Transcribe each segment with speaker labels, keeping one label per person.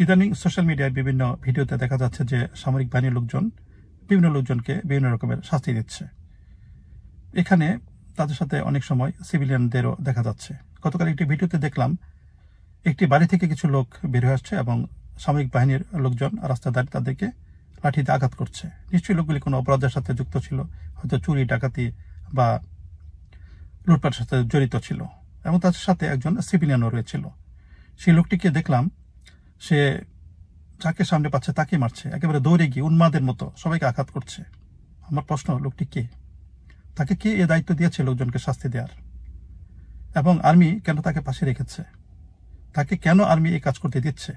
Speaker 1: ইদানিং সোশ্যাল মিডিয়ায় বিভিন্ন ভিডিওতে দেখা যাচ্ছে যে সামরিক বাহিনীর লোকজন বিভিন্ন লোকজনকে বিভিন্ন রকমের শাস্তি দিচ্ছে। এখানে তাদের সাথে অনেক সময় সিভিলিয়ানদেরও দেখা যাচ্ছে। গতকাল একটি ভিডিওতে দেখলাম একটি বাড়ি থেকে কিছু লোক বের হয়ে আসছে এবং সামরিক বাহিনীর লোকজন রাস্তায় দাঁড়িয়ে তাদেরকে লাঠিতে আঘাত করছে। নিশ্চয়ই লোকগুলি কোনো অপরাধের সাথে যুক্ত ছিল, হয়তো চুরি ডাকাতি বা লুটপাটের সাথে জড়িত ছিল, এবং তাদের সাথে একজন সিভিলিয়ানও রয়েছিল। সেই লোকটিকে দেখলাম সে যাকে সামনে পাচ্ছে তাকে মারছে, একেবারে দৌড়ে গিয়ে উন্মাদের মতো সবাইকে আঘাত করছে। আমার প্রশ্ন, লোকটি কে? তাকে কে এ দায়িত্ব দিয়েছে লোকজনকে শাস্তি দেওয়ার? এবং আর্মি কেন তাকে পাশে রেখেছে? তাকে কেন আর্মি এই কাজ করতে দিচ্ছে?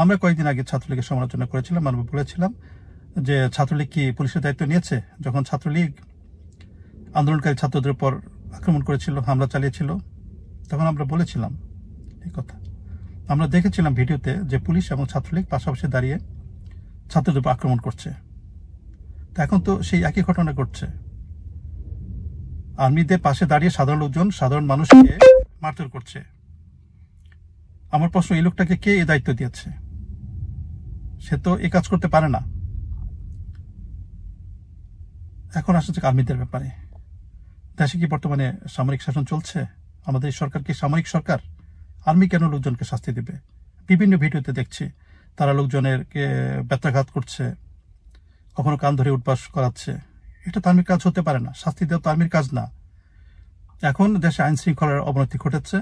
Speaker 1: আমরা কয়েকদিন আগে ছাত্রলীগের সমালোচনা করেছিলাম, আমরা বলেছিলাম যে ছাত্রলীগ কি পুলিশের দায়িত্ব নিয়েছে? যখন ছাত্রলীগ আন্দোলনকারী ছাত্রদের উপর আক্রমণ করেছিল, হামলা চালিয়েছিল, তখন আমরা বলেছিলাম এই কথা। আমরা দেখেছিলাম ভিডিওতে যে পুলিশ এবং ছাত্রলীগ পাশাপাশি দাঁড়িয়ে ছাত্রদের উপর আক্রমণ করছে। তো এখন তো সেই একই ঘটনা ঘটছে। আর্মিদের পাশে দাঁড়িয়ে সাধারণ লোকজন সাধারণ মানুষকে মারধর করছে। আমার প্রশ্ন, এই লোকটাকে কে এই দায়িত্ব দিয়েছে? সে তো এই কাজ করতে পারে না। এখন আসছে আর্মিদের ব্যাপারে। দেশে কি বর্তমানে সামরিক শাসন চলছে? আমাদের সরকার কি সামরিক সরকার? আর্মি কেন লোকজনকে শাস্তি দেবে? বিভিন্ন ভিডিওতে দেখছি তারা লোকজনেরকে ব্যত্রাঘাত করছে, কখনো কান ধরে উঠবাস করাচ্ছে। এটা তো আর্মির কাজ হতে পারে না। শাস্তি দেওয়া তো আর্মির কাজ না। এখন দেশে আইন শৃঙ্খলার অবনতি ঘটেছে,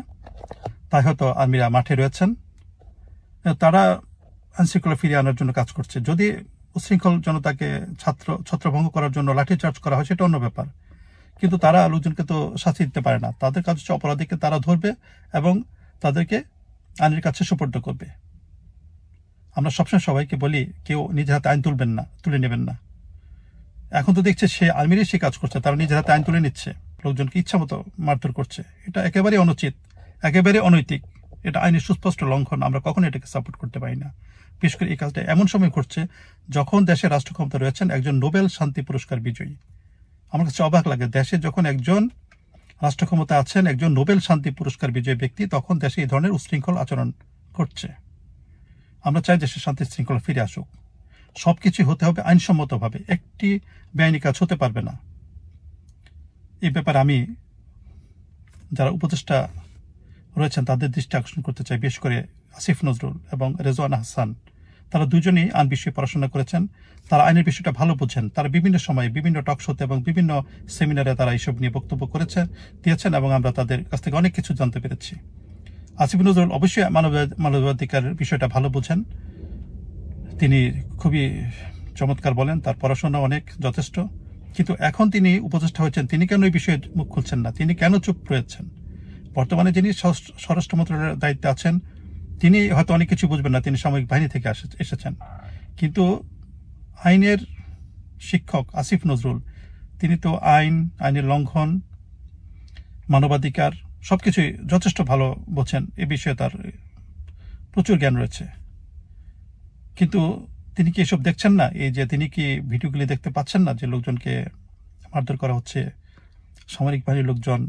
Speaker 1: তাই হয়তো আর্মিরা মাঠে রয়েছেন। তারা আইন শৃঙ্খলা ফিরিয়ে আনার জন্য কাজ করছে। যদি উশৃঙ্খল জনতাকে ছত্রভঙ্গ করার জন্য লাঠিচার্জ করা হয় সেটা অন্য ব্যাপার, কিন্তু তারা লোকজনকে তো শাস্তি দিতে পারে না। তাদের কাজ হচ্ছে অপরাধীকে তারা ধরবে এবং তাদেরকে আইনের কাছে সুপর্দ করবে। আমরা সবসময় সবাইকে বলি কেউ নিজের হাতে আইন তুলে নেবেন না। এখন তো দেখছে সে আর্মিরই সে কাজ করছে, তারা নিজের হাতে আইন তুলে নিচ্ছে, লোকজনকে ইচ্ছা মতো মারধর করছে। এটা একেবারে অনুচিত, একেবারে অনৈতিক। এটা আইনের সুস্পষ্ট লঙ্ঘন। আমরা কখনো এটাকে সাপোর্ট করতে পারি না। বিশেষ করে এই কাজটা এমন সময় ঘটছে যখন দেশের রাষ্ট্র ক্ষমতা রয়েছেন একজন নোবেল শান্তি পুরস্কার বিজয়ী। আমার কাছে অবাক লাগে, দেশে যখন একজন রাষ্ট্র ক্ষমতা আছেন, একজন নোবেল শান্তি পুরস্কার বিজয়ী ব্যক্তি, তখন দেশে এই ধরনের উশৃঙ্খল আচরণ করছে। আমরা চাই দেশের শান্তি শৃঙ্খলা ফিরে আসুক। সবকিছু হতে হবে আইনসম্মতভাবে, একটি বেআইনি কাজ হতে পারবে না। এই ব্যাপারে আমি যারা উপদেষ্টা রয়েছেন তাদের দৃষ্টি আকর্ষণ করতে চাই, বিশেষ করে আসিফ নজরুল এবং রেজওয়ানা হাসান। তারা দুজনেই আইন বিষয়ে পড়াশোনা করেছেন, তারা আইনের বিষয়টা ভালো বোঝেন। তারা বিভিন্ন সময়ে বিভিন্ন টক শোতে এবং বিভিন্ন সেমিনারে তারা এইসব নিয়ে বক্তব্য দিয়েছেন এবং আমরা তাদের কাছ থেকে অনেক কিছু জানতে পেরেছি। আসিফ নজরুল অবশ্যই মানবাধিকার বিষয়টা ভালো বোঝেন, তিনি খুবই চমৎকার বলেন, তার পড়াশোনা অনেক যথেষ্ট। কিন্তু এখন তিনি উপদেষ্টা হয়েছেন, তিনি কেন এই বিষয়ে মুখ খুলছেন না? তিনি কেন চুপ রয়েছেন? বর্তমানে যিনি স্বরাষ্ট্র মন্ত্রণালয়ের দায়িত্বে আছেন তিনি হয়তো অনেক কিছু বুঝবেন না, তিনি সামরিক বাহিনী থেকে এসেছেন। কিন্তু আইনের শিক্ষক আসিফ নজরুল, তিনি তো আইনের লঙ্ঘন, মানবাধিকার সবকিছুই যথেষ্ট ভালো বোঝেন। এ বিষয়ে তার প্রচুর জ্ঞান রয়েছে। কিন্তু তিনি কি এসব দেখছেন না? এই যে তিনি কি ভিডিওগুলি দেখতে পাচ্ছেন না যে লোকজনকে মারধর করা হচ্ছে, সামরিক বাহিনীর লোকজন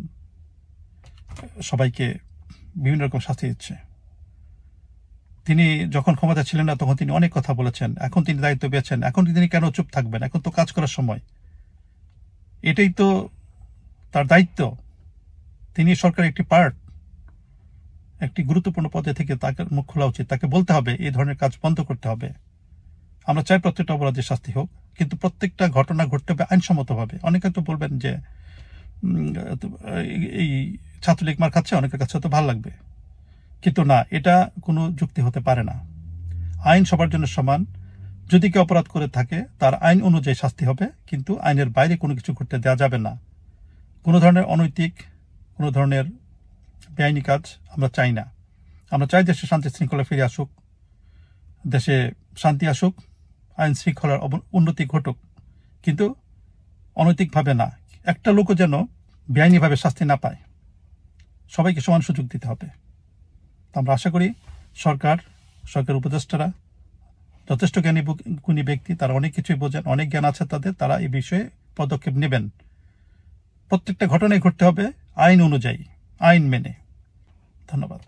Speaker 1: সবাইকে বিভিন্ন রকম শাস্তি দিচ্ছে? তিনি যখন ক্ষমতা ছিলেন না তখন তিনি অনেক কথা বলেছেন, এখন তিনি দায়িত্ব পেয়েছেন, এখন তিনি কেন চুপ থাকবেন? এখন তো কাজ করার সময়, এটাই তো তার দায়িত্ব। তিনি সরকারের একটি পার্ট, একটি গুরুত্বপূর্ণ পদে থেকে তাকে মুখ খোলা উচিত, তাকে বলতে হবে এই ধরনের কাজ বন্ধ করতে হবে। আমরা চাই প্রত্যেকটা অপরাধের শাস্তি হোক, কিন্তু প্রত্যেকটা ঘটনা ঘটতে হবে আইনসম্মতভাবে। অনেকে তো বলবেন যে এই ছাত্রলীগ মার খাচ্ছে, অনেকের কাছে তো ভালো লাগবে, কিন্তু না, এটা কোনো যুক্তি হতে পারে না। আইন সবার জন্য সমান। যদি কেউ অপরাধ করে থাকে তার আইন অনুযায়ী শাস্তি হবে, কিন্তু আইনের বাইরে কোনো কিছু করতে দেওয়া যাবে না। কোনো ধরনের অনৈতিক, কোনো ধরনের বেআইনি কাজ আমরা চাই না। আমরা চাই দেশে শান্তি শৃঙ্খলা ফিরে আসুক, দেশে শান্তি আসুক, আইন শৃঙ্খলার উন্নতি ঘটুক, কিন্তু অনৈতিকভাবে না। একটা লোকও যেন বেআইনিভাবে শাস্তি না পায়। সবাইকে সমান সুযোগ দিতে হবে। আমরা আশা করি সরকার উপদেষ্টারা যথেষ্ট গুণী ব্যক্তি, তারা অনেক কিছুই বোঝেন, অনেক জ্ঞান আছে তাদের, তারা এই বিষয়ে পদক্ষেপ নেবেন। প্রত্যেকটা ঘটনায় ঘটতে হবে আইন অনুযায়ী, আইন মেনে। ধন্যবাদ।